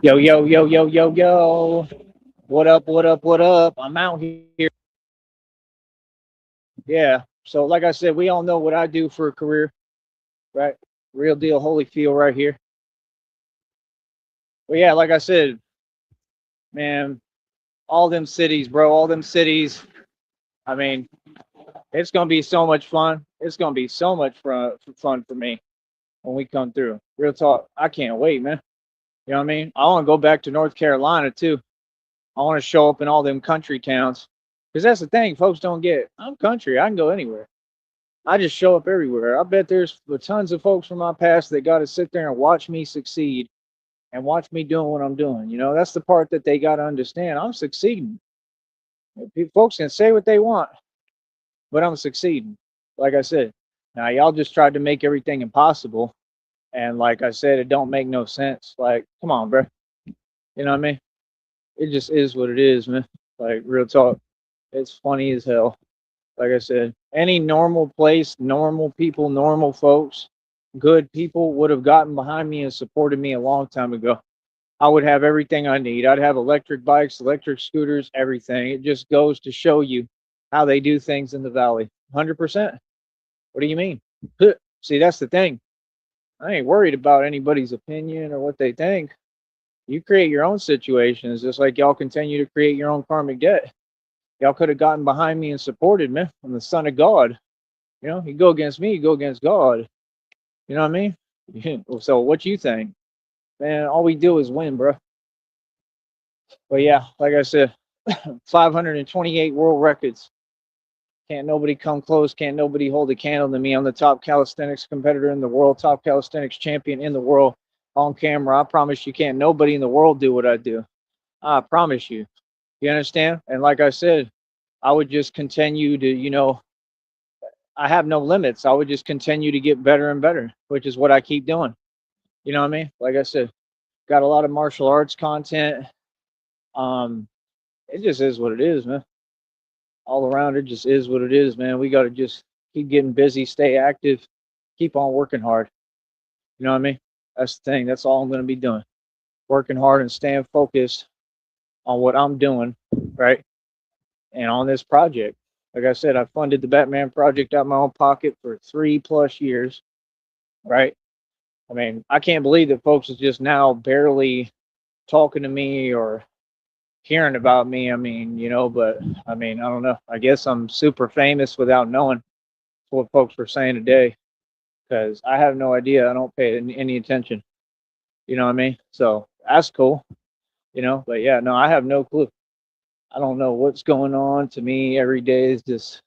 Yo, yo, yo, yo, yo, yo. What up, what up, what up? I'm out here. Yeah. So, like I said, we all know what I do for a career, right? Real deal Holyfield right here. But yeah, like I said, man, all them cities, bro, all them cities. I mean, it's going to be so much fun. It's going to be so much fun for me when we come through. Real talk. I can't wait, man. You know what I mean? I want to go back to North Carolina too. I want to show up in all them country towns. Because that's the thing, folks don't get. I'm country. I can go anywhere. I just show up everywhere. I bet there's tons of folks from my past that got to sit there and watch me succeed and watch me doing what I'm doing. You know, that's the part that they got to understand. I'm succeeding. Folks can say what they want, but I'm succeeding. Like I said, now y'all just tried to make everything impossible. And like I said, it don't make no sense. Like, come on, bro. You know what I mean? It just is what it is, man. Like, real talk. It's funny as hell. Like I said, any normal place, normal people, normal folks, good people would have gotten behind me and supported me a long time ago. I would have everything I need. I'd have electric bikes, electric scooters, everything. It just goes to show you how they do things in the valley. 100%. What do you mean? See, that's the thing. I ain't worried about anybody's opinion or what they think. You create your own situations, just like y'all continue to create your own karmic debt. Y'all could have gotten behind me and supported me. I'm the son of God. You know, you go against me, you go against God. You know what I mean? So what you think? Man, all we do is win, bro. But yeah, like I said, 528 world records. Can't nobody come close. Can't nobody hold a candle to me. I'm the top calisthenics competitor in the world, top calisthenics champion in the world on camera. I promise you can't nobody in the world do what I do. I promise you. You understand? And like I said, I would just continue to, I have no limits. I would just continue to get better and better, which is what I keep doing. You know what I mean? Like I said, got a lot of martial arts content. Um, it just is what it is, man. All around, it just is what it is, man. We got to just keep getting busy, stay active, keep on working hard. You know what I mean? That's the thing. That's all I'm going to be doing. Working hard and staying focused on what I'm doing, right? And on this project. Like I said, I funded the Batman project out of my own pocket for 3 plus years, right? I mean, I can't believe that folks is just now barely talking to me or hearing about me. I mean, but I mean, I don't know. I guess I'm super famous without knowing what folks are saying today because I have no idea. I don't pay any attention. You know what I mean? So that's cool, but yeah, no, I have no clue. I don't know what's going on. To me, every day is just,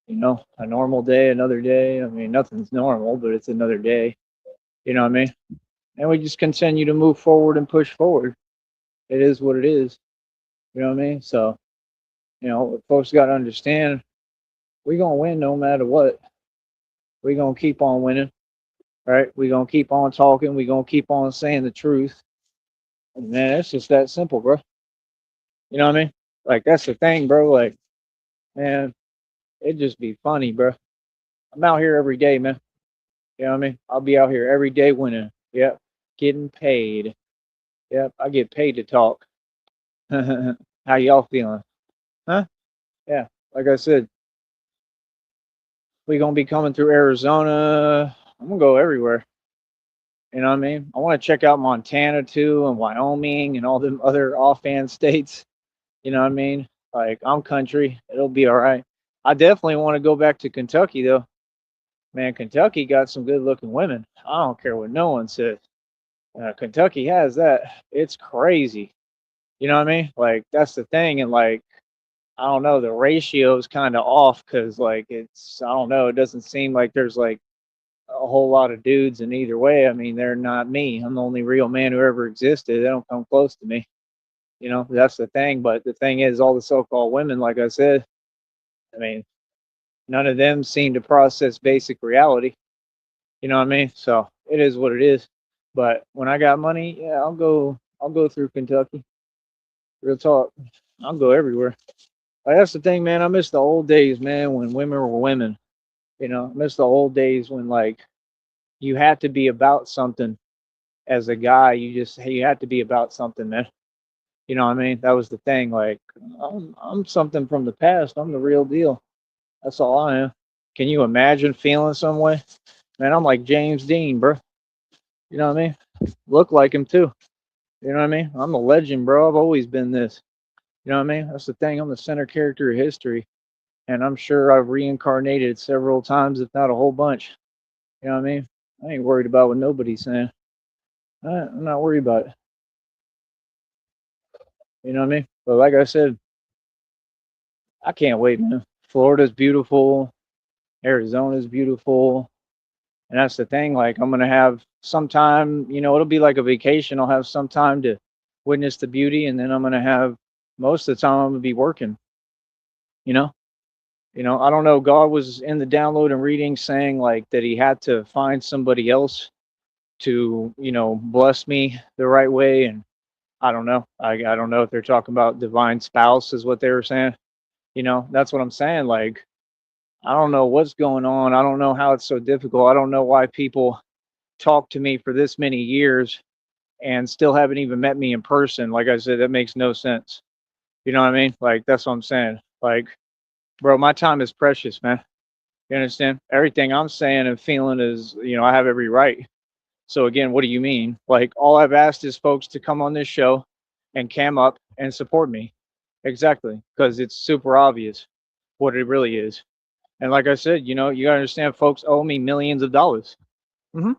a normal day, another day. I mean, nothing's normal, but it's another day. You know what I mean? And we just continue to move forward and push forward. It is what it is. You know what I mean? So, folks got to understand we going to win no matter what. We going to keep on winning, right? We going to keep on talking. We going to keep on saying the truth. And man, it's just that simple, bro. You know what I mean? Like, that's the thing, bro. Like, man, it just be funny, bro. I'm out here every day, man. You know what I mean? I'll be out here every day winning. Yep. Getting paid. Yep. I get paid to talk. How y'all feeling? Huh? Yeah. Like I said, we gonna be coming through Arizona. I'm gonna go everywhere. You know what I mean? I want to check out Montana too, and Wyoming, and all them other offhand states. You know what I mean? Like I'm country, it'll be all right. I definitely want to go back to Kentucky though. Man, Kentucky got some good looking women. I don't care what no one says. Kentucky has that. It's crazy. You know what I mean? Like that's the thing, and like I don't know, the ratio is kind of off because like it's I don't know, it doesn't seem like there's like a whole lot of dudes in either way. I mean, they're not me. I'm the only real man who ever existed. They don't come close to me. That's the thing. But the thing is, all the so-called women, like I said, I mean, none of them seem to process basic reality. You know what I mean? So it is what it is. But when I got money, yeah, I'll go. I'll go through Kentucky. Real talk. I'll go everywhere. Like, that's the thing, man. I miss the old days, man, when women were women. I miss the old days when like you had to be about something as a guy, you had to be about something, man. You know what I mean? That was the thing. Like, I'm something from the past. I'm the real deal. That's all I am. Can you imagine feeling some way? Man, I'm like James Dean, bro. You know what I mean? Look like him too. You know what I mean? I'm a legend, bro. I've always been this. You know what I mean? That's the thing. I'm the center character of history, and I'm sure I've reincarnated several times, if not a whole bunch. You know what I mean? I ain't worried about what nobody's saying. I'm not worried about it. You know what I mean? But like I said, I can't wait, man. Florida's beautiful. Arizona's beautiful. And that's the thing. Like, I'm going to have some time, it'll be like a vacation. I'll have some time to witness the beauty. And then I'm going to have most of the time, I'm going to be working, you know? I don't know. God was in the download and reading saying like that he had to find somebody else to, bless me the right way. And I don't know. I don't know if they're talking about divine spouse is what they were saying. That's what I'm saying. Like, I don't know what's going on. I don't know how it's so difficult. I don't know why people talk to me for this many years and still haven't even met me in person. Like I said, that makes no sense. You know what I mean? Like, that's what I'm saying. Like, bro, my time is precious, man. You understand? Everything I'm saying and feeling is, I have every right. So again, what do you mean? Like, all I've asked is folks to come on this show and cam up and support me. Exactly. Because it's super obvious what it really is. And like I said, you gotta understand folks owe me millions of dollars. Hmm.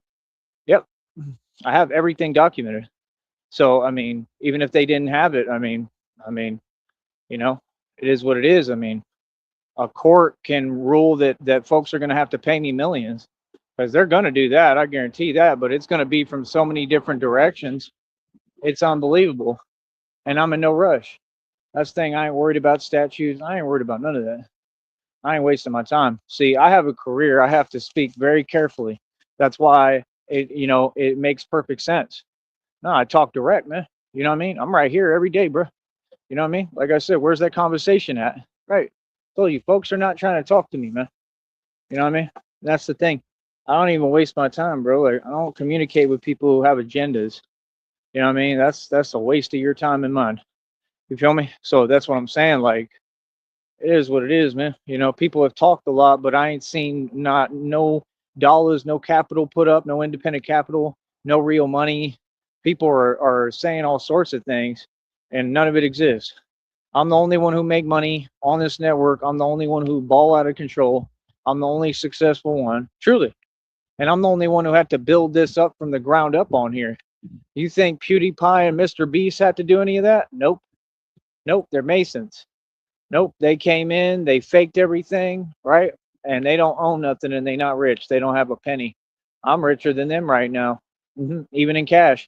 Yep. I have everything documented. So I mean, even if they didn't have it, I mean, you know, it is what it is. I mean, a court can rule that folks are gonna have to pay me millions because they're gonna do that. I guarantee that. But it's gonna be from so many different directions. It's unbelievable. And I'm in no rush. That's the thing. I ain't worried about statues. I ain't worried about none of that. I ain't wasting my time. See, I have a career. I have to speak very carefully. That's why it makes perfect sense. No, I talk direct, man. You know what I mean? I'm right here every day, bro. You know what I mean? Like I said, where's that conversation at? Right. Told you, folks are not trying to talk to me, man. You know what I mean? That's the thing. I don't even waste my time, bro. Like, I don't communicate with people who have agendas. You know what I mean? That's a waste of your time and mine. You feel me? So that's what I'm saying. Like, it is what it is, man. People have talked a lot, but I ain't seen not no dollars, no capital put up, no independent capital, no real money. People are saying all sorts of things, and none of it exists. I'm the only one who make money on this network. I'm the only one who ball out of control. I'm the only successful one, truly. And I'm the only one who had to build this up from the ground up on here. You think PewDiePie and Mr. Beast had to do any of that? Nope. Nope. They're Masons. Nope, they came in, they faked everything, right? And they don't own nothing and they not rich. They don't have a penny. I'm richer than them right now, even in cash.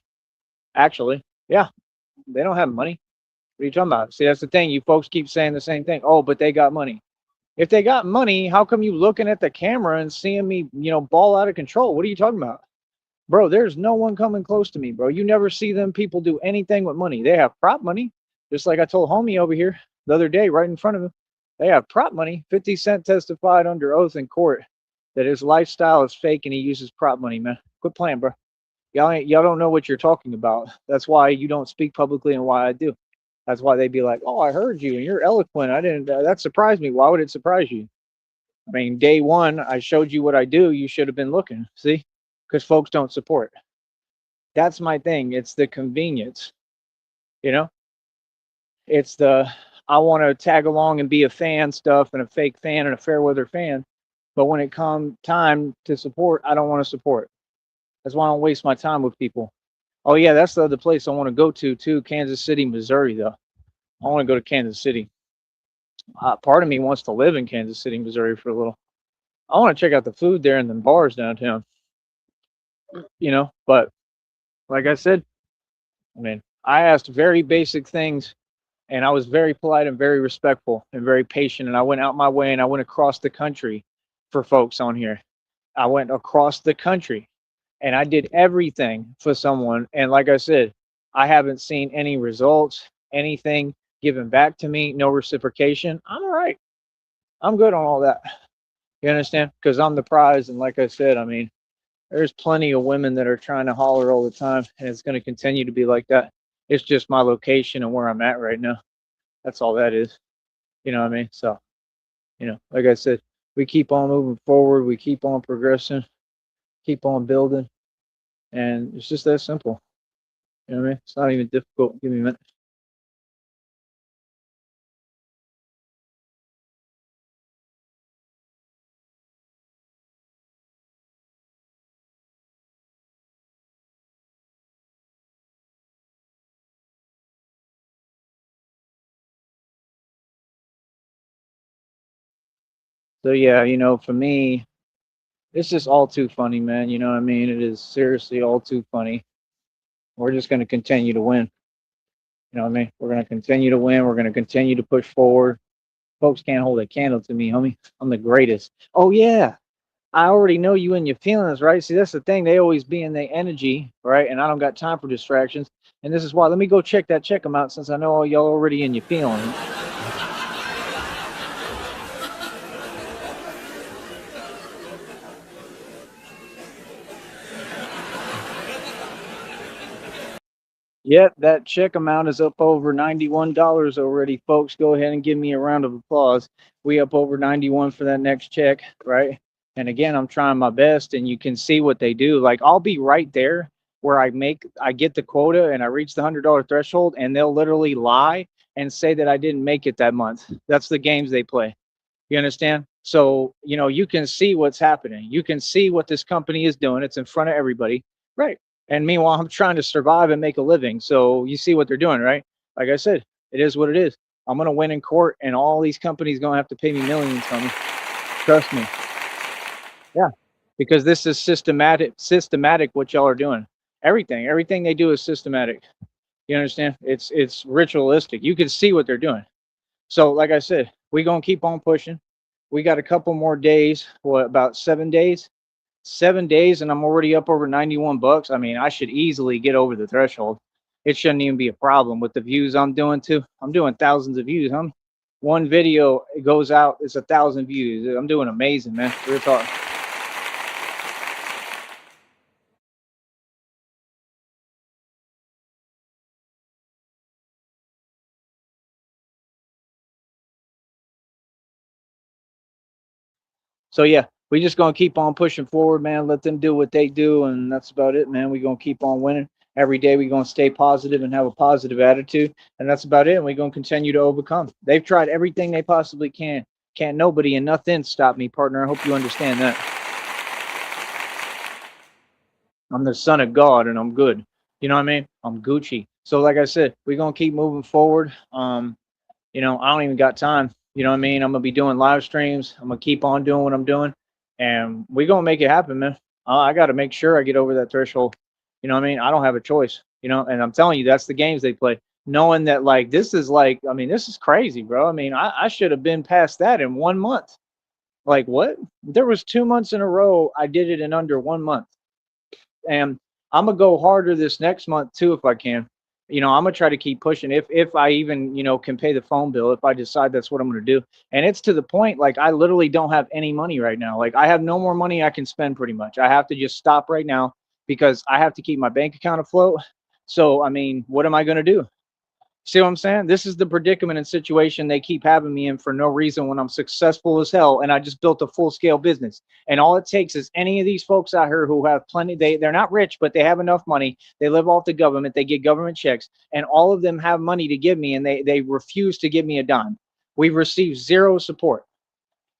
Actually, yeah, they don't have money. What are you talking about? See, that's the thing. You folks keep saying the same thing. Oh, but they got money. If they got money, how come you looking at the camera and seeing me, ball out of control? What are you talking about? Bro, there's no one coming close to me, bro. You never see them people do anything with money. They have prop money, just like I told homie over here the other day, right in front of him. They have prop money. 50 Cent testified under oath in court that his lifestyle is fake and he uses prop money, man. Quit playing, bro. Y'all don't know what you're talking about. That's why you don't speak publicly and why I do. That's why they'd be like, oh, I heard you and you're eloquent. I didn't, that surprised me. Why would it surprise you? I mean, day one, I showed you what I do. You should have been looking. See? Because folks don't support. That's my thing. It's the convenience. You know, it's the I want to tag along and be a fan stuff and a fake fan and a fair weather fan. But when it comes time to support, I don't want to support. That's why I don't waste my time with people. Oh yeah, that's the other place I want to go to too, Kansas City, Missouri. Though I want to go to Kansas City. Part of me wants to live in Kansas City, Missouri for a little. I want to check out the food there and the bars downtown. But like I said, I mean, I asked very basic things and I was very polite and very respectful and very patient. And I went out my way and I went across the country for folks on here. I went across the country and I did everything for someone. And like I said, I haven't seen any results, anything given back to me, no reciprocation. I'm all right. I'm good on all that. You understand? Because I'm the prize. And like I said, I mean, There's plenty of women that are trying to holler all the time, and it's going to continue to be like that. It's just my location and where I'm at right now. That's all that is. You know what I mean? So, like I said, we keep on moving forward, we keep on progressing, keep on building, and it's just that simple. You know what I mean? It's not even difficult. Give me a minute. So yeah, for me, it's just all too funny, man. You know what I mean? It is seriously all too funny. We're just going to continue to win. You know what I mean? We're going to continue to win. We're going to continue to push forward. Folks can't hold a candle to me, homie. I'm the greatest. Oh yeah, I already know you and your feelings, right? See, that's the thing. They always be in their energy, right? And I don't got time for distractions. And this is why. Let me go check that amount since I know all y'all already in your feelings. Yep, that check amount is up over $91 already, folks. Go ahead and give me a round of applause. We up over 91 for that next check, right? And again, I'm trying my best, and you can see what they do. Like I'll be right there where I get the quota and I reach the $100 threshold, and they'll literally lie and say that I didn't make it that month. That's the games they play. You understand? So, you can see what's happening. You can see what this company is doing. It's in front of everybody. Right. And meanwhile, I'm trying to survive and make a living. So you see what they're doing, right? Like I said, it is what it is. I'm gonna win in court, and all these companies gonna have to pay me millions from me. Trust me. Yeah. Because this is systematic what y'all are doing. Everything they do is systematic. You understand? It's ritualistic. You can see what they're doing. So, like I said, we gonna keep on pushing. We got a couple more days. What, about 7 days? 7 days, and I'm already up over 91 bucks. I mean, I should easily get over the threshold. It shouldn't even be a problem with the views I'm doing too. I'm doing thousands of views. One video it goes out, it's 1,000 views. I'm doing amazing, man. Real talk. So yeah, we just gonna keep on pushing forward, man. Let them do what they do, and that's about it, man. We gonna keep on winning. Every day we gonna stay positive and have a positive attitude, and that's about it. And we gonna continue to overcome. They've tried everything they possibly can. Can't nobody and nothing stop me, partner. I hope you understand that. I'm the son of God, and I'm good. You know what I mean? I'm Gucci. So like I said, we gonna keep moving forward. I don't even got time. You know what I mean? I'm gonna be doing live streams. I'm gonna keep on doing what I'm doing, and we gonna make it happen, man. I got to make sure I get over that threshold. You know what I mean? I don't have a choice. And I'm telling you, that's the games they play. Knowing that, like, this is like, I mean, this is crazy, bro. I mean, I should have been past that in 1 month. Like, what? There was 2 months in a row I did it in under 1 month, and I'm gonna go harder this next month too if I can. I'm gonna try to keep pushing if I even can pay the phone bill if I decide that's what I'm gonna do. And it's to the point like I literally don't have any money right now. Like I have no more money I can spend pretty much. I have to just stop right now because I have to keep my bank account afloat. So I mean, what am I gonna do? See what I'm saying? This is the predicament and situation they keep having me in for no reason when I'm successful as hell and I just built a full scale business. And all it takes is any of these folks out here who have plenty, they're not rich, but they have enough money. They live off the government, they get government checks, and all of them have money to give me and they refuse to give me a dime. We've received zero support.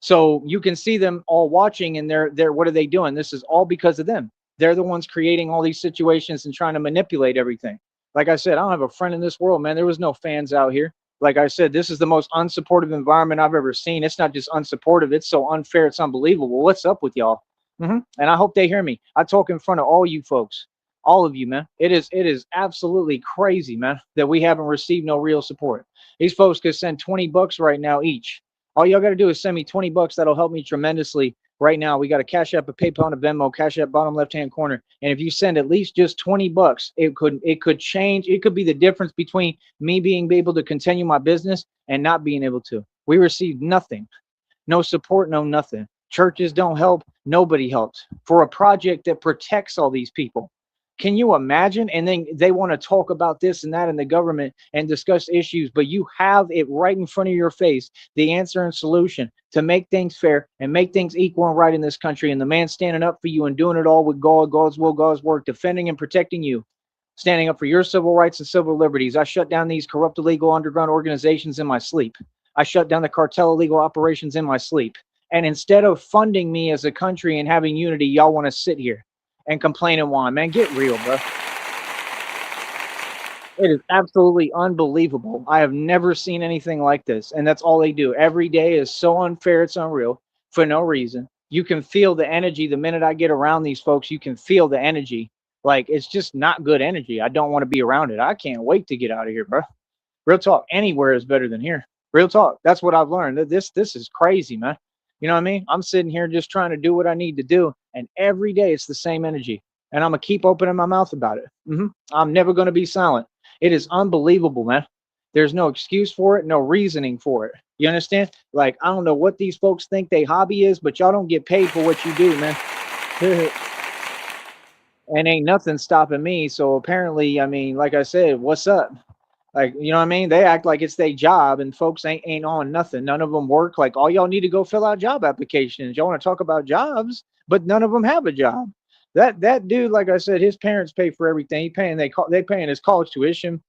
So you can see them all watching and they're what are they doing? This is all because of them. They're the ones creating all these situations and trying to manipulate everything. Like I said, I don't have a friend in this world, man. There was no fans out here. Like I said, this is the most unsupportive environment I've ever seen. It's not just unsupportive, it's so unfair, it's unbelievable. What's up with y'all? And I hope they hear me. I talk in front of all you folks, all of you, man. It is absolutely crazy, man, that we haven't received no real support. These folks could send 20 bucks right now each. All y'all got to do is send me 20 bucks. That'll help me tremendously right now. We got a Cash App, a PayPal, and a Venmo. Cash App, bottom left-hand corner. And if you send at least just 20 bucks, it could change. It could be the difference between me being able to continue my business and not being able to. We received nothing. No support, no nothing. Churches don't help. Nobody helps for a project that protects all these people. Can you imagine? And then they want to talk about this and that in the government and discuss issues, but you have it right in front of your face, the answer and solution to make things fair and make things equal and right in this country. And the man standing up for you and doing it all with God, God's will, God's work, defending and protecting you, standing up for your civil rights and civil liberties. I shut down these corrupt, illegal underground organizations in my sleep. I shut down the cartel illegal operations in my sleep. And instead of funding me as a country and having unity, y'all want to sit here and complain and whine. Man, get real, bro. It is absolutely unbelievable. I have never seen anything like this. And that's all they do. Every day is so unfair, it's unreal for no reason. You can feel the energy the minute I get around these folks. You can feel the energy. Like, it's just not good energy. I don't want to be around it. I can't wait to get out of here, bro. Real talk. Anywhere is better than here. Real talk. That's what I've learned. This is crazy, man. You know what I mean? I'm sitting here just trying to do what I need to do, and every day it's the same energy. And I'm gonna keep opening my mouth about it. I'm never gonna be silent. It is unbelievable, man. There's no excuse for it, no reasoning for it. You understand? Like, I don't know what these folks think their hobby is, but y'all don't get paid for what you do, man. And ain't nothing stopping me. So apparently, I mean, like I said, what's up? Like, you know what I mean? They act like it's their job, and folks ain't on nothing. None of them work. Like, all y'all need to go fill out job applications. Y'all want to talk about jobs, but none of them have a job. That dude, like I said, his parents pay for everything. They paying his college tuition,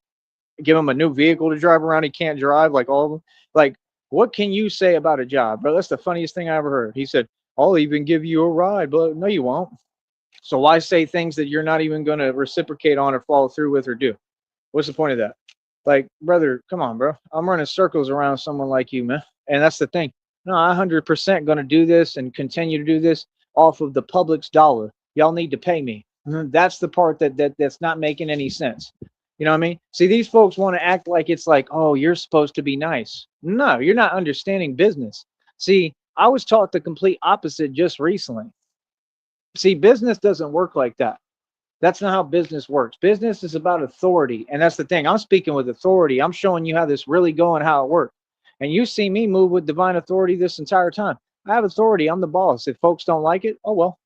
give him a new vehicle to drive around. He can't drive, like all of them. Like, what can you say about a job, bro? That's the funniest thing I ever heard. He said, "I'll even give you a ride," but no, you won't. So why say things that you're not even going to reciprocate on or follow through with or do? What's the point of that? Like, brother, come on, bro. I'm running circles around someone like you, man. And that's the thing. No, I 100% going to do this and continue to do this off of the public's dollar. Y'all need to pay me. That's the part that's not making any sense. You know what I mean? See, these folks want to act like it's like, oh, you're supposed to be nice. No, you're not understanding business. See, I was taught the complete opposite just recently. See, business doesn't work like that. That's not how business works. Business is about authority. And that's the thing. I'm speaking with authority. I'm showing you how this really going, how it works. And you see me move with divine authority this entire time. I have authority. I'm the boss. If folks don't like it, oh well.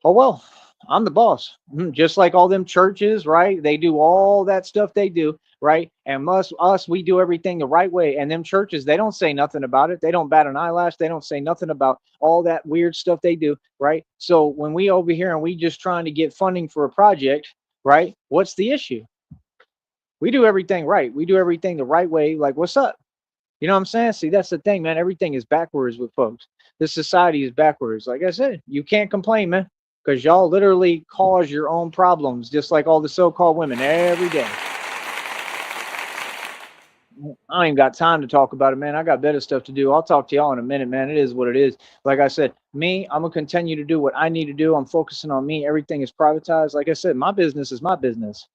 Oh well. I'm the boss. Just like all them churches, right? They do all that stuff they do, right? And us, we do everything the right way. And them churches, they don't say nothing about it. They don't bat an eyelash. They don't say nothing about all that weird stuff they do, right? So when we over here and we just trying to get funding for a project, right? What's the issue? We do everything right. We do everything the right way. Like, what's up? You know what I'm saying? See, that's the thing, man. Everything is backwards with folks. This society is backwards. Like I said, you can't complain, man, because y'all literally cause your own problems, just like all the so-called women every day. I don't even got time to talk about it, man. I got better stuff to do. I'll talk to y'all in a minute, man. It is what it is. Like I said, me, I'm going to continue to do what I need to do. I'm focusing on me. Everything is privatized. Like I said, my business is my business.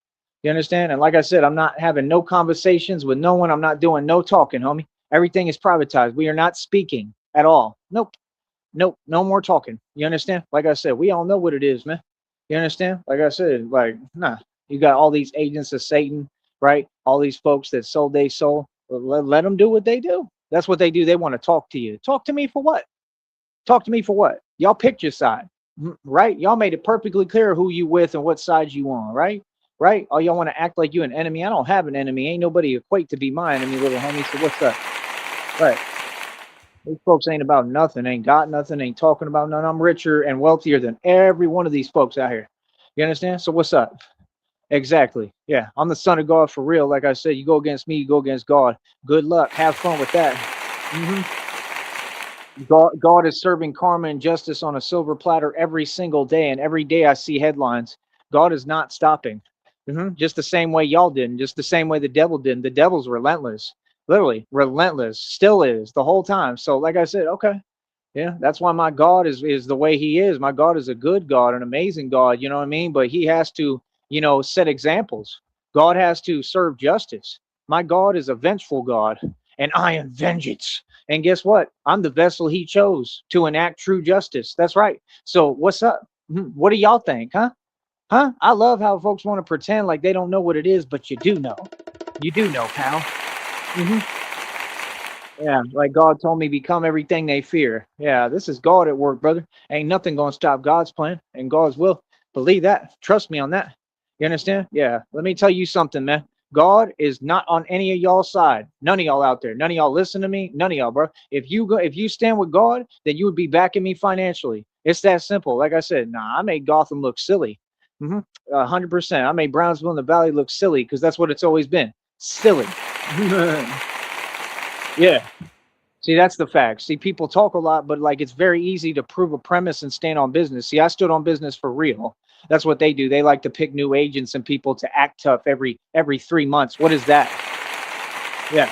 You understand? And like I said, I'm not having no conversations with no one. I'm not doing no talking, homie. Everything is privatized. We are not speaking at all. Nope. Nope. No more talking. You understand? Like I said, we all know what it is, man. You understand? Like I said, like, nah. You got all these agents of Satan, right? All these folks that sold their soul. Let them do what they do. That's what they do. They want to talk to you. Talk to me for what? Talk to me for what? Y'all picked your side, right? Y'all made it perfectly clear who you with and what side you on, right? Right? Oh, y'all want to act like you an enemy. I don't have an enemy. Ain't nobody equate to be my enemy, little homie. So what's up? Right. These folks ain't about nothing, ain't got nothing, ain't talking about nothing. I'm richer and wealthier than every one of these folks out here. You understand? So what's up? Exactly. Yeah, I'm the son of God for real. Like I said, you go against me, you go against God. Good luck. Have fun with that. God is serving karma and justice on a silver platter every single day. And every day I see headlines. God is not stopping. Just the same way y'all didn't, just the same way the devil didn't. The devil's relentless, literally relentless, still is the whole time. So like I said, okay. Yeah, that's why my God is the way he is. My God is a good God, an amazing God, you know what I mean? But he has to, set examples. God has to serve justice. My God is a vengeful God, and I am vengeance. And guess what? I'm the vessel he chose to enact true justice. That's right. So what's up? What do y'all think, huh? Huh? I love how folks want to pretend like they don't know what it is, but you do know. You do know, pal. Yeah, like God told me, become everything they fear. Yeah, this is God at work, brother. Ain't nothing gonna stop God's plan and God's will. Believe that. Trust me on that. You understand? Yeah. Let me tell you something, man. God is not on any of y'all side. None of y'all out there. None of y'all listen to me. None of y'all, bro. If you stand with God, then you would be backing me financially. It's that simple. Like I said, nah, I made Gotham look silly. 100%. I made Brownsville in the Valley look silly because that's what it's always been. Silly. Yeah. See, that's the fact. See, people talk a lot, but like it's very easy to prove a premise and stand on business. See, I stood on business for real. That's what they do. They like to pick new agents and people to act tough every 3 months. What is that? Yeah,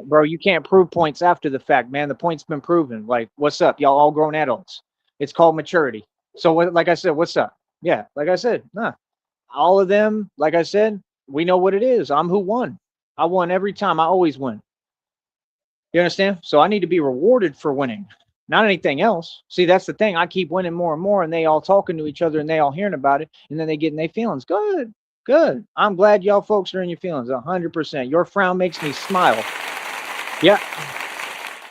bro, you can't prove points after the fact, man. The point's been proven. Like, what's up? Y'all all grown adults. It's called maturity. So, what? Like I said, what's up? Yeah, like I said, nah. All of them, like I said, we know what it is. I'm who won. I won every time. I always win. You understand? So I need to be rewarded for winning, not anything else. See, that's the thing. I keep winning more and more, and they all talking to each other and they all hearing about it, and then they get in their feelings. Good, good. I'm glad y'all folks are in your feelings 100%. Your frown makes me smile. Yeah,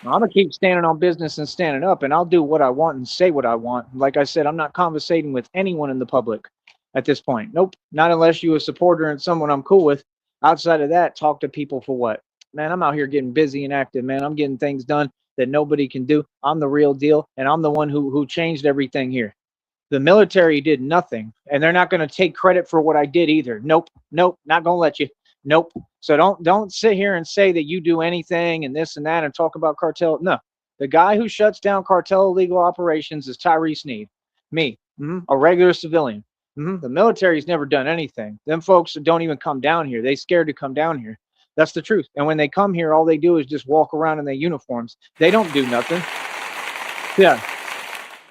I'm gonna keep standing on business and standing up, and I'll do what I want and say what I want. Like I said, I'm not conversating with anyone in the public at this point. Nope, not unless you a supporter and someone I'm cool with. Outside of that, talk to people for what? Man, I'm out here getting busy and active, man. I'm getting things done that nobody can do. I'm the real deal, and I'm the one who changed everything here. The military did nothing, and they're not going to take credit for what I did either. Nope, nope, not going to let you. Nope. So don't sit here and say that you do anything and this and that and talk about cartel. No, the guy who shuts down cartel illegal operations is Tyree Sneed, me, a regular civilian. The military's never done anything. Them folks don't even come down here. They scared to come down here. That's the truth. And when they come here, all they do is just walk around in their uniforms. They don't do nothing. Yeah.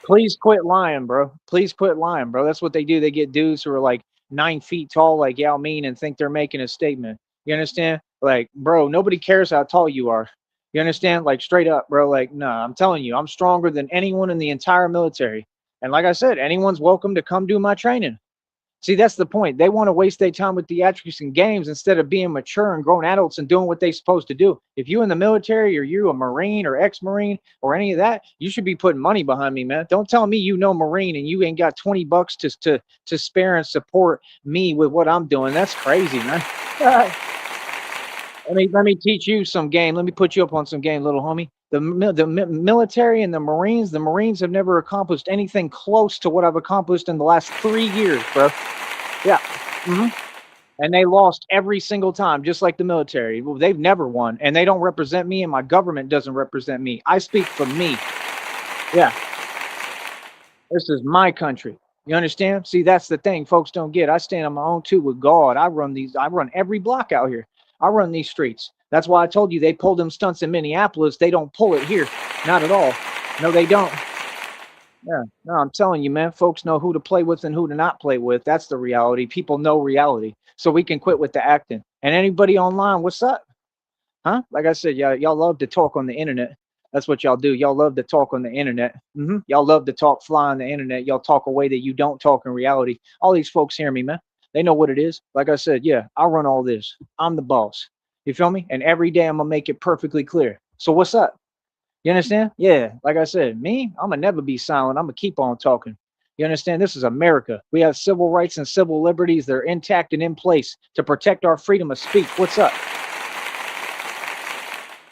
Please quit lying, bro. Please quit lying, bro. That's what they do. They get dudes who are like 9 feet tall, like Yao Ming, and think they're making a statement. You understand? Like, bro, nobody cares how tall you are. You understand? Like, straight up, bro. Like, no, I'm telling you, I'm stronger than anyone in the entire military. And like I said, anyone's welcome to come do my training. See, that's the point. They want to waste their time with theatrics and games instead of being mature and grown adults and doing what they're supposed to do. If you in the military or you a Marine or ex-Marine or any of that, you should be putting money behind me, man. Don't tell me you know Marine and you ain't got 20 bucks to spare and support me with what I'm doing. That's crazy, man. Let me teach you some game. Let me put you up on some game, little homie. The military and the Marines have never accomplished anything close to what I've accomplished in the last 3 years, bro. Yeah. hmm And they lost every single time, just like the military. Well, they've never won, and they don't represent me, and my government doesn't represent me. I speak for me. Yeah, this is my country. You understand? See, that's the thing folks don't get. I stand on my own too with God. I run every block out here. I run these streets. That's why I told you they pulled them stunts in Minneapolis. They don't pull it here. Not at all. No, they don't. Yeah, no, I'm telling you, man, folks know who to play with and who to not play with. That's the reality. People know reality. So we can quit with the acting. And anybody online, what's up? Huh? Like I said, y'all love to talk on the internet. That's what y'all do. Y'all love to talk on the internet. Y'all love to talk fly on the internet. Y'all talk a way that you don't talk in reality. All these folks hear me, man. They know what it is. Like I said, yeah, I run all this. I'm the boss. You feel me? And every day I'm gonna make it perfectly clear. So what's up? You understand? Yeah. Like I said, me, I'm gonna never be silent. I'm gonna keep on talking. You understand? This is America. We have civil rights and civil liberties. They're intact and in place to protect our freedom of speech. What's up?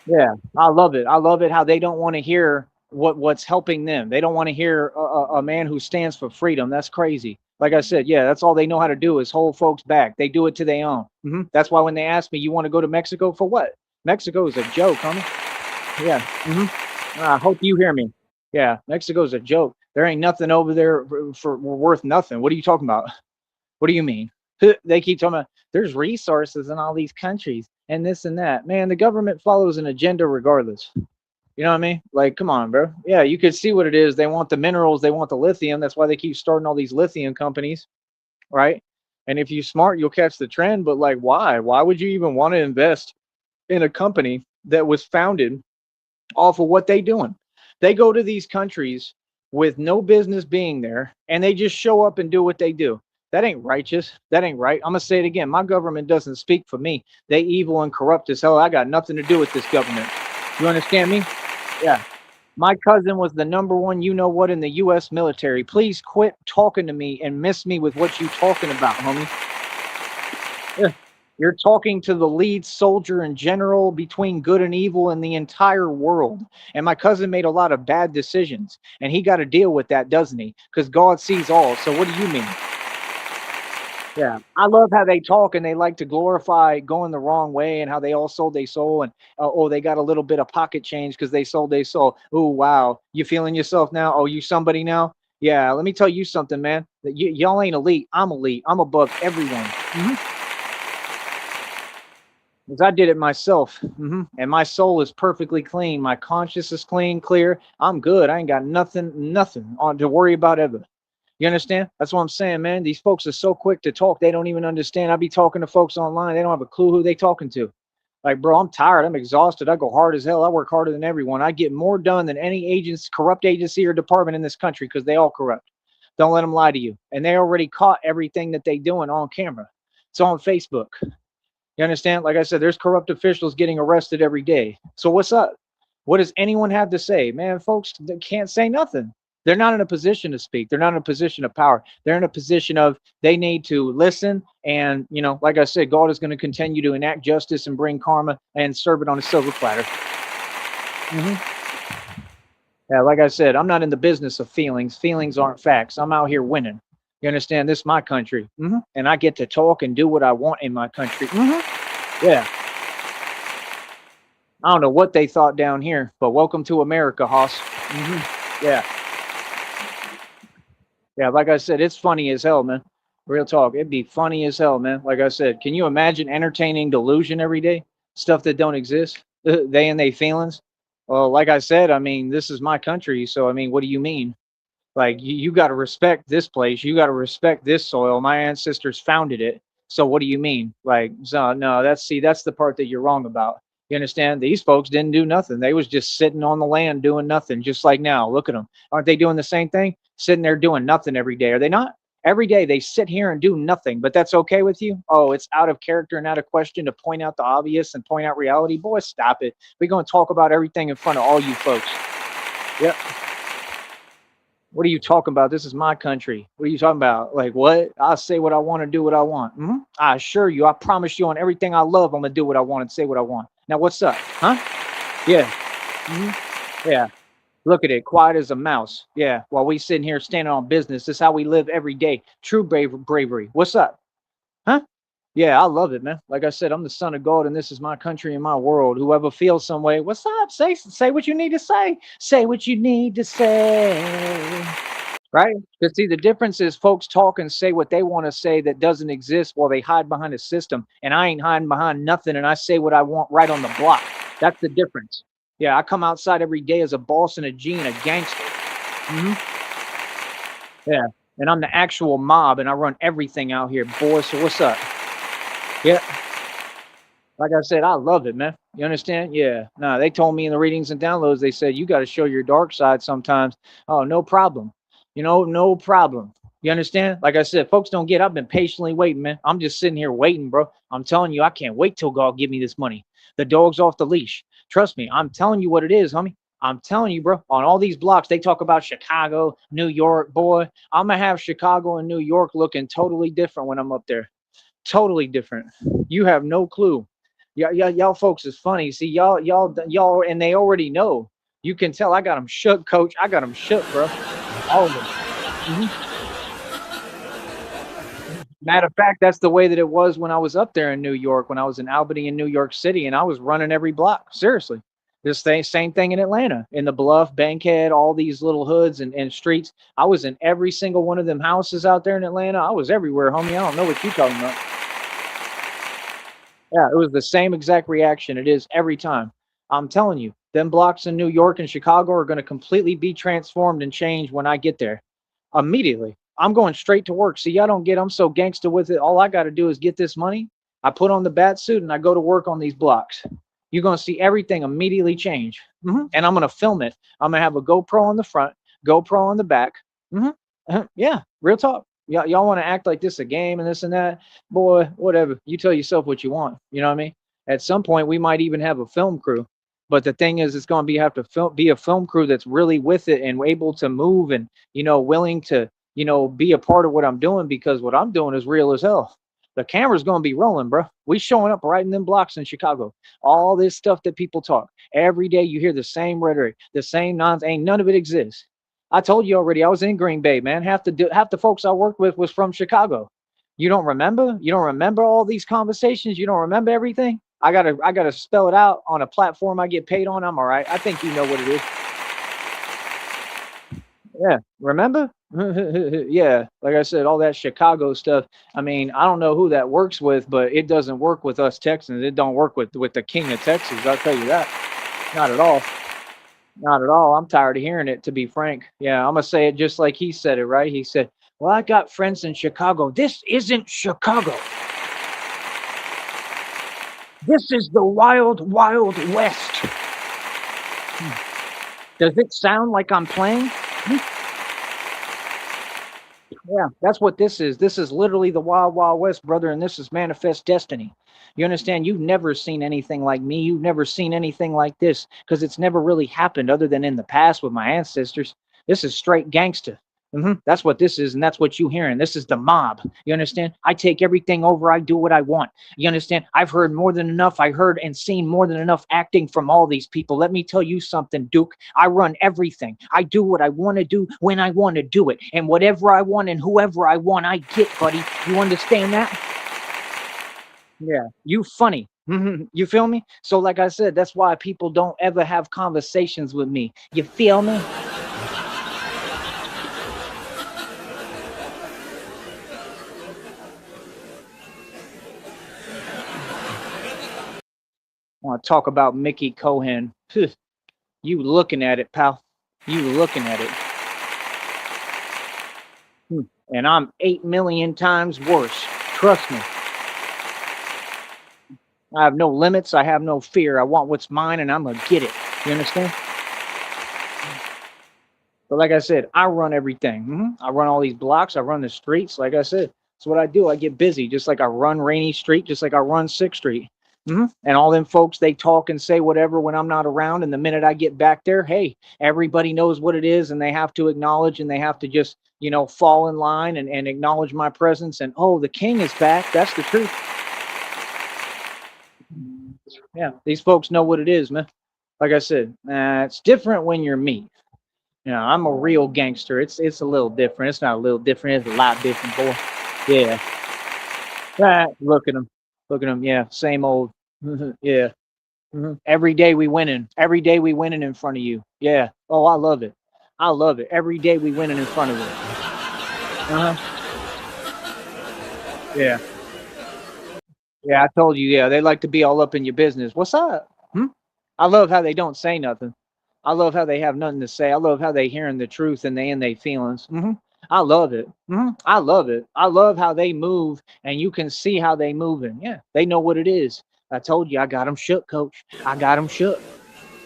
Yeah, I love it. I love it how they don't want to hear what's helping them. They don't want to hear a man who stands for freedom. That's crazy. Like I said, yeah, that's all they know how to do is hold folks back. They do it to their own. That's why when they ask me, you want to go to Mexico for what? Mexico is a joke, homie. Yeah. I hope you hear me. Yeah, Mexico's a joke. There ain't nothing over there for worth nothing. What are you talking about? What do you mean? They keep talking about there's resources in all these countries and this and that. Man, the government follows an agenda regardless. You know what I mean? Like, come on, bro. Yeah, you could see what it is. They want the minerals, they want the lithium. That's why they keep starting all these lithium companies, right? And if you're smart, you'll catch the trend. But like, why? Why would you even want to invest in a company that was founded off of what they doing? They go to these countries with no business being there, and they just show up and do what they do. That ain't righteous. That ain't right. I'm gonna say it again. My government doesn't speak for me. They evil and corrupt as hell. I got nothing to do with this government. You understand me? Yeah. My cousin was the number one, you know what, in the U.S. military. Please quit talking to me and miss me with what you talking about, homie. Yeah. You're talking to the lead soldier and general between good and evil in the entire world. And my cousin made a lot of bad decisions, and he got to deal with that, doesn't he? Because God sees all. So what do you mean? Yeah, I love how they talk and they like to glorify going the wrong way and how they all sold their soul and oh they got a little bit of pocket change because they sold their soul. Oh wow, you feeling yourself now? Oh, you somebody now? Yeah, let me tell you something, man. That y'all ain't elite. I'm elite. I'm above everyone. Because I did it myself, and my soul is perfectly clean. My conscience is clean, clear. I'm good. I ain't got nothing on to worry about ever. You understand? That's what I'm saying, man. These folks are so quick to talk, they don't even understand. I be talking to folks online, they don't have a clue who they talking to. Like, bro, I'm tired. I'm exhausted. I go hard as hell. I work harder than everyone. I get more done than any agents, corrupt agency or department in this country because they all corrupt. Don't let them lie to you. And they already caught everything that they doing on camera. It's on Facebook. You understand? Like I said, there's corrupt officials getting arrested every day. So what's up? What does anyone have to say? Man, folks, they can't say nothing. They're not in a position to speak. They're not in a position of power. They're in a position of they need to listen. And, you know, like I said, God is going to continue to enact justice and bring karma and serve it on a silver platter. Yeah, like I said, I'm not in the business of feelings. Feelings aren't facts. I'm out here winning. You understand? This is my country. And I get to talk and do what I want in my country. Yeah. I don't know what they thought down here, but welcome to America, Hoss. Yeah, yeah. Like I said, it's funny as hell, man. Real talk. It'd be funny as hell, man. Like I said, can you imagine entertaining delusion every day? Stuff that don't exist. They and they feelings. Well, like I said, I mean, this is my country, so I mean, what do you mean? Like you got to respect this place. You got to respect this soil. My ancestors founded it. So what do you mean? Like, so no, that's the part that you're wrong about. You understand? These folks didn't do nothing. They was just sitting on the land doing nothing, just like now. Look at them. Aren't they doing the same thing? Sitting there doing nothing every day. Are they not? Every day they sit here and do nothing, but that's okay with you? Oh, it's out of character and out of question to point out the obvious and point out reality. Boy, stop it. We're going to talk about everything in front of all you folks. Yep. What are you talking about? This is my country. What are you talking about? Like what? I'll say what I want to do what I want. I assure you, I promise you on everything I love, I'm gonna do what I want and say what I want. Now what's up? Huh? Yeah. Yeah. Look at it, quiet as a mouse. Yeah. While we sitting here standing on business, this is how we live every day. True bravery. What's up? Huh? Yeah, I love it, man. Like I said, I'm the son of God, and this is my country and my world. Whoever feels some way, what's up? Say what you need to say. Say what you need to say. Right? Because see, the difference is folks talk and say what they want to say that doesn't exist while they hide behind a system. And I ain't hiding behind nothing, and I say what I want right on the block. That's the difference. Yeah, I come outside every day as a boss and a G and a gangster. Yeah, and I'm the actual mob, and I run everything out here, boy. So what's up? Yeah, like I said, I love it, man. You understand? Yeah. Nah, they told me in the readings and downloads, they said you got to show your dark side sometimes. Oh, no problem. You know, no problem. You understand? Like I said, folks don't get. I've been patiently waiting, man. I'm just sitting here waiting, bro. I'm telling you, I can't wait till God give me this money. The dog's off the leash. Trust me, I'm telling you what it is, homie. I'm telling you, bro. On all these blocks, they talk about Chicago, New York, boy. I'm gonna have Chicago and New York looking totally different when I'm up there. Totally different. You have no clue. Y'all folks is funny. See, y'all, and they already know. You can tell I got them shook, coach. I got them shook, bro. All of them. Matter of fact, that's the way that it was when I was up there in New York, when I was in Albany in New York City, and I was running every block. Seriously. This thing, same thing in Atlanta, in the Bluff, Bankhead, all these little hoods and streets. I was in every single one of them houses out there in Atlanta. I was everywhere, homie. I don't know what you talking about. Yeah, it was the same exact reaction. It is every time. I'm telling you, them blocks in New York and Chicago are going to completely be transformed and changed when I get there. Immediately. I'm going straight to work. See, I don't get, I'm so gangster with it. All I got to do is get this money. I put on the bat suit and I go to work on these blocks. You're going to see everything immediately change. And I'm going to film it. I'm going to have a GoPro on the front, GoPro on the back. Yeah, real talk. Y'all want to act like this a game and this and that, boy, whatever. You tell yourself what you want. You know what I mean? At some point, we might even have a film crew. But the thing is, it's going to be have to be a film crew that's really with it and able to move and willing to be a part of what I'm doing, because what I'm doing is real as hell. The camera's going to be rolling, bro. We showing up right in them blocks in Chicago. All this stuff that people talk every day, you hear the same rhetoric, the same nonsense. Ain't none of it exists. I told you already. I was in Green Bay, man. Half the folks I worked with was from Chicago. You don't remember? You don't remember all these conversations? You don't remember everything? I gotta spell it out on a platform I get paid on. I'm all right. I think you know what it is. Yeah, remember? Yeah, like I said, all that Chicago stuff. I mean, I don't know who that works with, but it doesn't work with us Texans. It don't work with the king of Texas. I'll tell you that. Not at all. Not at all. I'm tired of hearing it, to be frank. Yeah, I'm gonna say it just like he said it, right? He said, "Well, I got friends in Chicago. This isn't Chicago. This is the wild, wild west." Does it sound like I'm playing? Yeah, that's what this is. This is literally the Wild Wild West, brother, and this is manifest destiny. You understand? You've never seen anything like me. You've never seen anything like this because it's never really happened other than in the past with my ancestors. This is straight gangster. That's what this is, and that's what you hearing. This is the mob. You understand? I take everything over. I do what I want. You understand? I've heard more than enough. I heard and seen more than enough acting from all these people. Let me tell you something, Duke. I run everything. I do what I want to do when I want to do it. And whatever I want and whoever I want, I get, buddy. You understand that? Yeah. You funny. You feel me? So, like I said, that's why people don't ever have conversations with me. You feel me? I want to talk about Mickey Cohen. You looking at it, pal. You looking at it. And I'm 8 million times worse. Trust me. I have no limits. I have no fear. I want what's mine and I'm going to get it. You understand? But like I said, I run everything. I run all these blocks. I run the streets. Like I said, that's what I do. I get busy, just like I run Rainy Street, just like I run Sixth Street. And all them folks, they talk and say whatever when I'm not around. And the minute I get back there, hey, everybody knows what it is, and they have to acknowledge and they have to just, fall in line and acknowledge my presence. And oh, the king is back. That's the truth. Yeah, these folks know what it is, man. Like I said, it's different when you're me. I'm a real gangster. It's a little different. It's not a little different. It's a lot different, boy. Yeah. Right. Look at them. Look at them. Yeah. Same old. Yeah. Every day we winning. Every day we winning in front of you. Yeah. Oh, I love it. I love it. Every day we winning in front of it. Yeah. Yeah. I told you. Yeah. They like to be all up in your business. What's up? I love how they don't say nothing. I love how they have nothing to say. I love how they hearing the truth and they in their feelings. I love it. I love it. I love how they move and you can see how they moving. Yeah, they know what it is. I told you I got them shook, coach. I got them shook.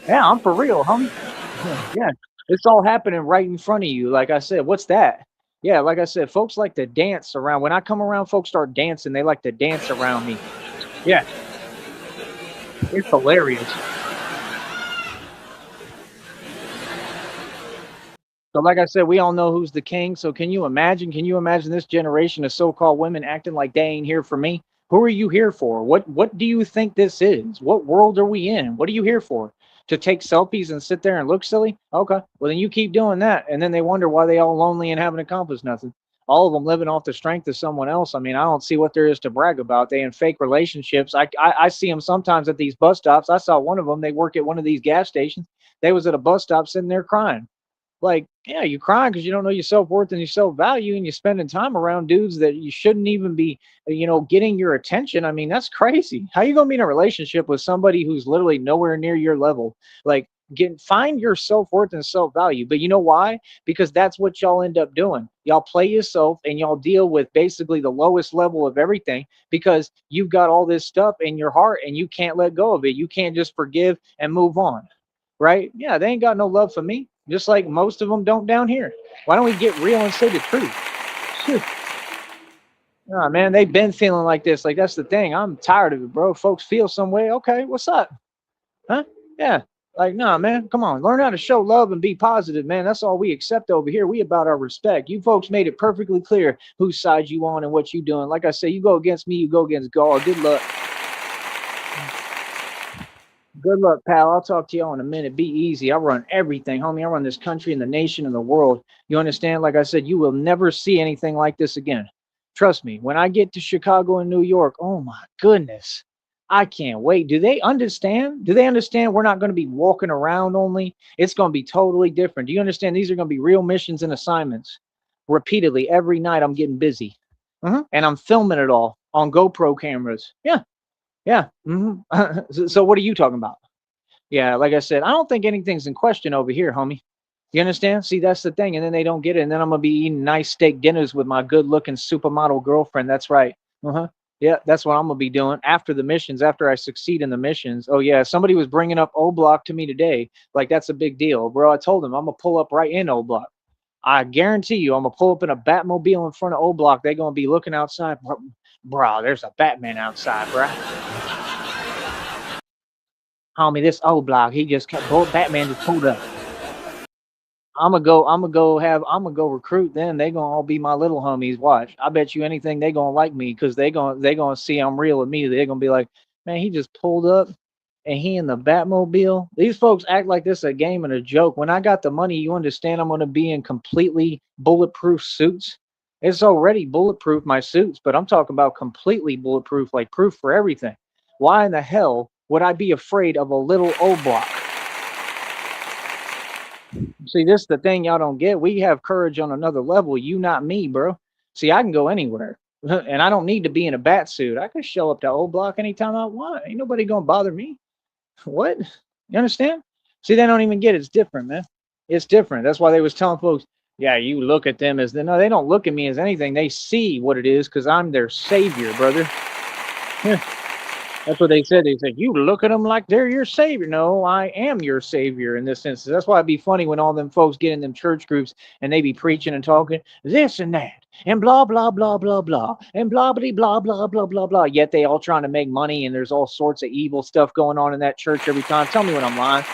Yeah, I'm for real, homie. Yeah, it's all happening right in front of you. Like I said, what's that? Yeah, like I said, folks like to dance around. When I come around, folks start dancing. They like to dance around me. Yeah, it's hilarious. So, like I said, we all know who's the king. So, can you imagine? Can you imagine this generation of so-called women acting like they ain't here for me? Who are you here for? What do you think this is? What world are we in? What are you here for? To take selfies and sit there and look silly? Okay, well then you keep doing that, and then they wonder why they all lonely and haven't accomplished nothing. All of them living off the strength of someone else. I mean, I don't see what there is to brag about. They in fake relationships. I see them sometimes at these bus stops. I saw one of them. They work at one of these gas stations. They was at a bus stop sitting there crying. Like, yeah, you crying because you don't know your self-worth and your self-value, and you're spending time around dudes that you shouldn't even be, getting your attention. I mean, that's crazy. How you gonna be in a relationship with somebody who's literally nowhere near your level? Like, find your self-worth and self-value. But you know why? Because that's what y'all end up doing. Y'all play yourself and y'all deal with basically the lowest level of everything because you've got all this stuff in your heart and you can't let go of it. You can't just forgive and move on, right? Yeah, they ain't got no love for me, just like most of them don't down here. Why don't we get real and say the truth? Phew. Nah, man, they've been feeling like this. Like that's the thing. I'm tired of it, bro. Folks feel some way. Okay, what's up? Huh? Yeah. Like, nah, man, come on. Learn how to show love and be positive, man. That's all we accept over here. We about our respect. You folks made it perfectly clear whose side you on and what you doing. Like I say, you go against me, you go against God. Good luck. Good luck, pal. I'll talk to y'all in a minute. Be easy. I run everything, homie. I run this country and the nation and the world. You understand? Like I said, you will never see anything like this again. Trust me. When I get to Chicago and New York, oh my goodness, I can't wait. Do they understand? Do they understand we're not going to be walking around only? It's going to be totally different. Do you understand? These are going to be real missions and assignments. Repeatedly, every night, I'm getting busy. And I'm filming it all on GoPro cameras. Yeah. Yeah. So what are you talking about? Yeah, like I said, I don't think anything's in question over here, homie. You understand? See, that's the thing. And then they don't get it. And then I'm gonna be eating nice steak dinners with my good-looking supermodel girlfriend. That's right. Uh-huh. Yeah, that's what I'm gonna be doing after the missions, after I succeed in the missions. Oh yeah, somebody was bringing up O Block to me today. Like that's a big deal, bro. I told them I'm gonna pull up right in O Block. I guarantee you, I'm gonna pull up in a Batmobile in front of O Block. They're gonna be looking outside, bro. There's a Batman outside, bro. Homie, this O Block, he just kept Batman just pulled up. I'm gonna go recruit them. They gonna all be my little homies. Watch. I bet you anything they gonna like me because they gonna see I'm real immediately. They're gonna be like, man, he just pulled up and he in the Batmobile. These folks act like this a game and a joke. When I got the money, you understand I'm gonna be in completely bulletproof suits. It's already bulletproof, my suits, but I'm talking about completely bulletproof, like proof for everything. Why in the hell would I be afraid of a little O Block? See, this is the thing y'all don't get. We have courage on another level. You, not me, bro. See, I can go anywhere, and I don't need to be in a bat suit. I can show up to O Block anytime I want. Ain't nobody gonna bother me. What? You understand? See, they don't even get it. It's different, man. It's different. That's why they was telling folks, yeah, you look at them as no, they don't look at me as anything. They see what it is because I'm their savior, brother. That's what they said. They said, you look at them like they're your savior. No, I am your savior in this instance. That's why it'd be funny when all them folks get in them church groups and they be preaching and talking this and that and blah, blah, blah, blah, blah, and blah, blah, blah, blah, blah, blah, blah. Yet they all trying to make money and there's all sorts of evil stuff going on in that church every time. Tell me when I'm lying.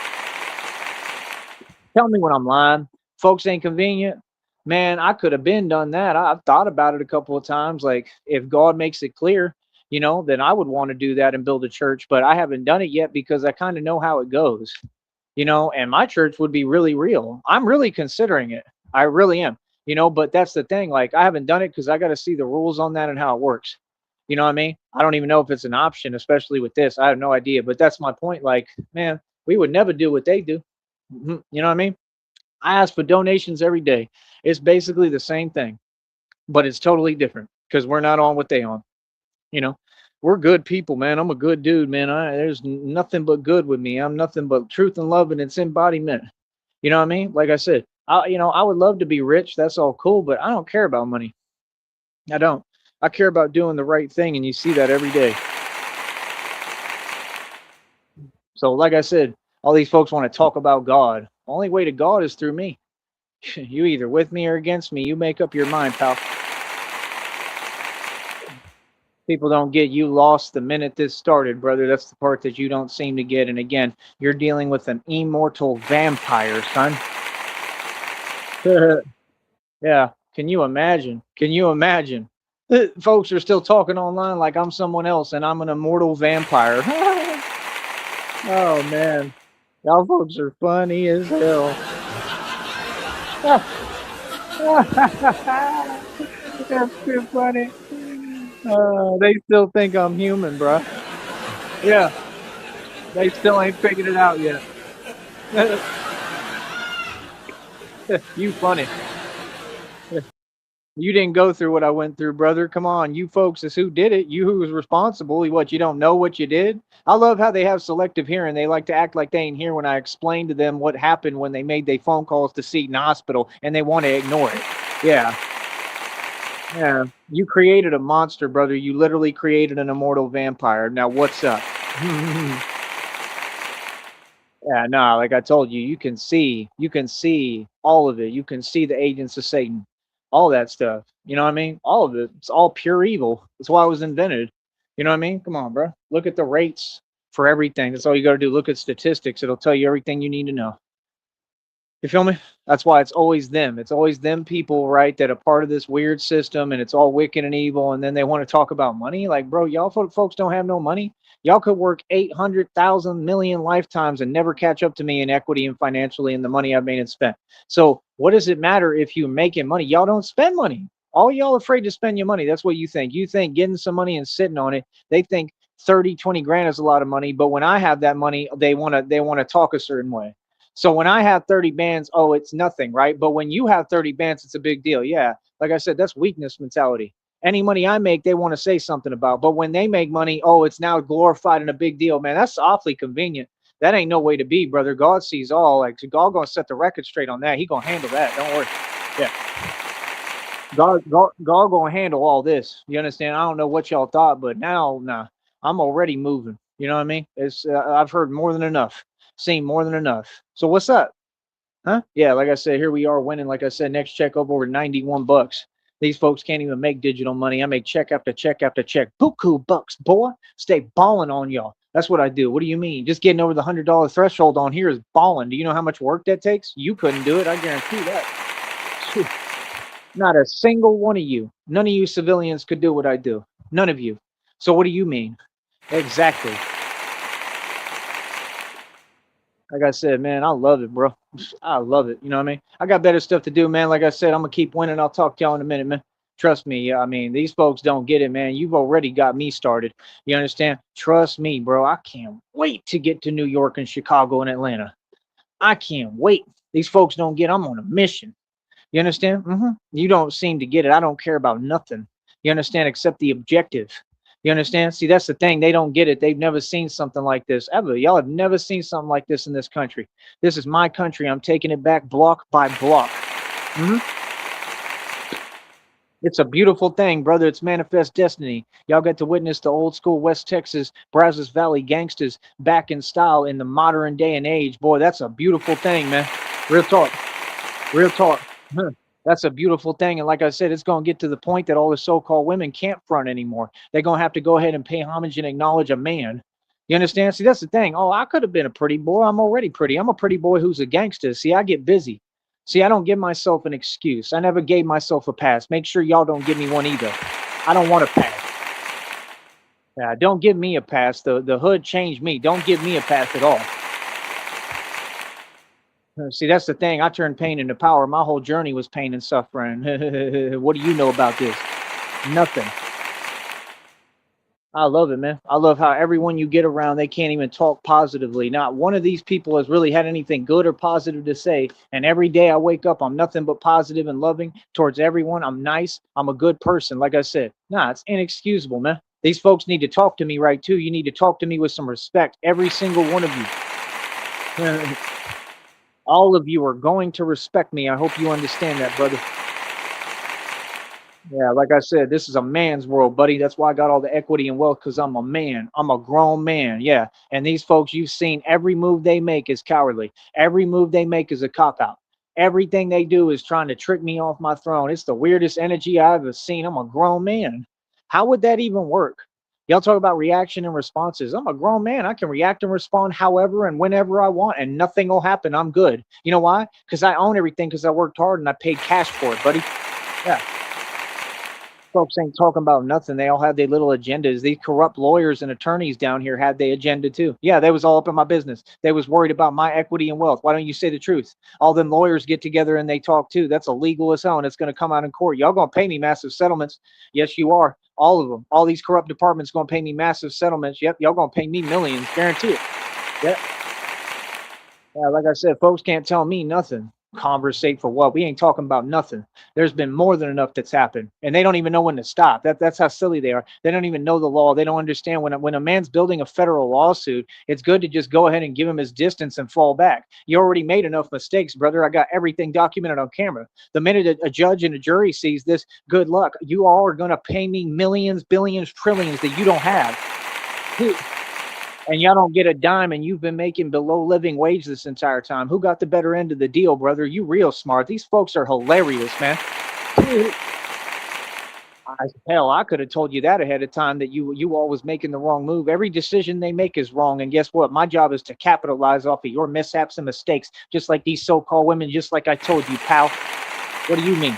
Tell me when I'm lying. Folks ain't convenient. Man, I could have been done that. I've thought about it a couple of times. Like, if God makes it clear, then I would want to do that and build a church, but I haven't done it yet because I kind of know how it goes, and my church would be really real. I'm really considering it. I really am, but that's the thing. Like, I haven't done it because I got to see the rules on that and how it works. You know what I mean? I don't even know if it's an option, especially with this. I have no idea, but that's my point. Like, man, we would never do what they do. You know what I mean? I ask for donations every day. It's basically the same thing, but it's totally different because we're not on what they on. You know, we're good people, man. I'm a good dude, man. There's nothing but good with me. I'm nothing but truth and love and its embodiment. You know what I mean? Like I said, I would love to be rich. That's all cool, but I don't care about money. I don't. I care about doing the right thing, and you see that every day. So, like I said, all these folks want to talk about God. Only way to God is through me. You either with me or against me. You make up your mind, pal. People don't get you lost the minute this started, brother. That's the part that you don't seem to get. And again, you're dealing with an immortal vampire, son. Yeah. Can you imagine? Can you imagine? Folks are still talking online like I'm someone else and I'm an immortal vampire. Oh man. Y'all folks are funny as hell. That's too funny. They still think I'm human, bro. Yeah, they still ain't figured it out yet. You funny. You didn't go through what I went through, brother. Come on, you folks is who did it. You who was responsible. What, you don't know what you did? I love how they have selective hearing. They like to act like they ain't here when I explain to them what happened when they made their phone calls to Seton Hospital, and they want to ignore it. Yeah. Yeah. You created a monster, brother. You literally created an immortal vampire. Now what's up? Yeah, no, like I told you, you can see all of it. You can see the agents of Satan, all that stuff. You know what I mean? All of it. It's all pure evil. That's why it was invented. You know what I mean? Come on, bro. Look at the rates for everything. That's all you got to do. Look at statistics. It'll tell you everything you need to know. You feel me? That's why it's always them. It's always them people, right, that are part of this weird system, and it's all wicked and evil. And then they want to talk about money. Like, bro, y'all folks don't have no money. Y'all could work 800,000 million lifetimes and never catch up to me in equity and financially and the money I've made and spent. So, what does it matter if you're making money? Y'all don't spend money. All y'all afraid to spend your money. That's what you think. You think getting some money and sitting on it. They think 30, 20 grand is a lot of money. But when I have that money, they want to talk a certain way. So when I have 30 bands, oh, it's nothing, right? But when you have 30 bands, it's a big deal. Yeah. Like I said, that's weakness mentality. Any money I make, they want to say something about. But when they make money, oh, it's now glorified and a big deal. Man, that's awfully convenient. That ain't no way to be, brother. God sees all. Like, God gonna set the record straight on that. He gonna handle that. Don't worry. Yeah. God gonna handle all this. You understand? I don't know what y'all thought, but now, nah, I'm already moving. You know what I mean? It's I've heard more than enough, seen more than enough. So what's up? Huh? Yeah, like I said, here we are winning. Like I said, next check up over 91 bucks. These folks can't even make digital money. I make check after check after check. Buku bucks, boy. Stay balling on y'all. That's what I do. What do you mean? Just getting over the $100 threshold on here is balling. Do you know how much work that takes? You couldn't do it. I guarantee that. Not a single one of you. None of you civilians could do what I do. None of you. So what do you mean? Exactly. Like I said, man, I love it, bro. I love it. You know what I mean? I got better stuff to do, man. Like I said, I'm gonna keep winning. I'll talk to y'all in a minute, man. Trust me. I mean, these folks don't get it, man. You've already got me started. You understand? Trust me, bro. I can't wait to get to New York and Chicago and Atlanta. I can't wait. These folks don't get. I'm on a mission. You understand? You don't seem to get it. I don't care about nothing. You understand? Except the objective. You understand? See, that's the thing. They don't get it. They've never seen something like this ever. Y'all have never seen something like this in this country. This is my country. I'm taking it back block by block. hmm It's a beautiful thing, brother. It's manifest destiny. Y'all get to witness the old school West Texas, Brazos Valley gangsters back in style in the modern day and age. Boy, that's a beautiful thing, man. Real talk. Real talk. Huh. That's a beautiful thing. And like I said, it's going to get to the point that all the so-called women can't front anymore. They're going to have to go ahead and pay homage and acknowledge a man. You understand? See, that's the thing. Oh, I could have been a pretty boy. I'm already pretty. I'm a pretty boy who's a gangster. See, I get busy. See, I don't give myself an excuse. I never gave myself a pass. Make sure y'all don't give me one either. I don't want a pass. Yeah, don't give me a pass. The hood changed me. Don't give me a pass at all. See, that's the thing. I turned pain into power. My whole journey was pain and suffering. What do you know about this? Nothing. I love it, man. I love how everyone you get around, they can't even talk positively. Not one of these people has really had anything good or positive to say. And every day I wake up, I'm nothing but positive and loving towards everyone. I'm nice. I'm a good person. Like I said, nah, it's inexcusable, man. These folks need to talk to me right too. You need to talk to me with some respect. Every single one of you. All of you are going to respect me. I hope you understand that, brother. Yeah, like I said, this is a man's world, buddy. That's why I got all the equity and wealth, because I'm a man. I'm a grown man. Yeah. And these folks, you've seen every move they make is cowardly. Every move they make is a cop out. Everything they do is trying to trick me off my throne. It's the weirdest energy I've ever seen. I'm a grown man. How would that even work? Y'all talk about reaction and responses. I'm a grown man. I can react and respond however and whenever I want, and nothing will happen. I'm good. You know why? Because I own everything, because I worked hard and I paid cash for it, buddy. Yeah. Folks ain't talking about nothing. They all have their little agendas. These corrupt lawyers and attorneys down here had their agenda too. Yeah, they was all up in my business. They was worried about my equity and wealth. Why don't you say the truth? All them lawyers get together and they talk too. That's illegal as hell, and it's going to come out in court. Y'all going to pay me massive settlements. Yes, you are. All of them. All these corrupt departments going to pay me massive settlements. Yep, y'all going to pay me millions. Guarantee it. Yep. Yeah, like I said, folks can't tell me nothing. Conversate for what? We ain't talking about nothing. There's been more than enough that's happened, and they don't even know when to stop. That's how silly they are. They don't even know the law. They don't understand when a man's building a federal lawsuit, it's good to just go ahead and give him his distance and fall back. You already made enough mistakes, brother. I got everything documented on camera. The minute a judge and a jury sees this, good luck. You all are going to pay me millions, billions, trillions that you don't have. And y'all don't get a dime, and you've been making below living wage this entire time. Who got the better end of the deal, brother? You real smart. These folks are hilarious, man. Hell, I could have told you that ahead of time that you always making the wrong move. Every decision they make is wrong, and guess what? My job is to capitalize off of your mishaps and mistakes, just like these so-called women. Just like I told you, pal. What do you mean?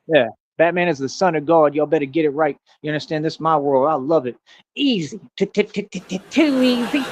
Yeah, Batman is the son of God. Y'all better get it right. You understand? This is my world. I love it. Easy. Too easy.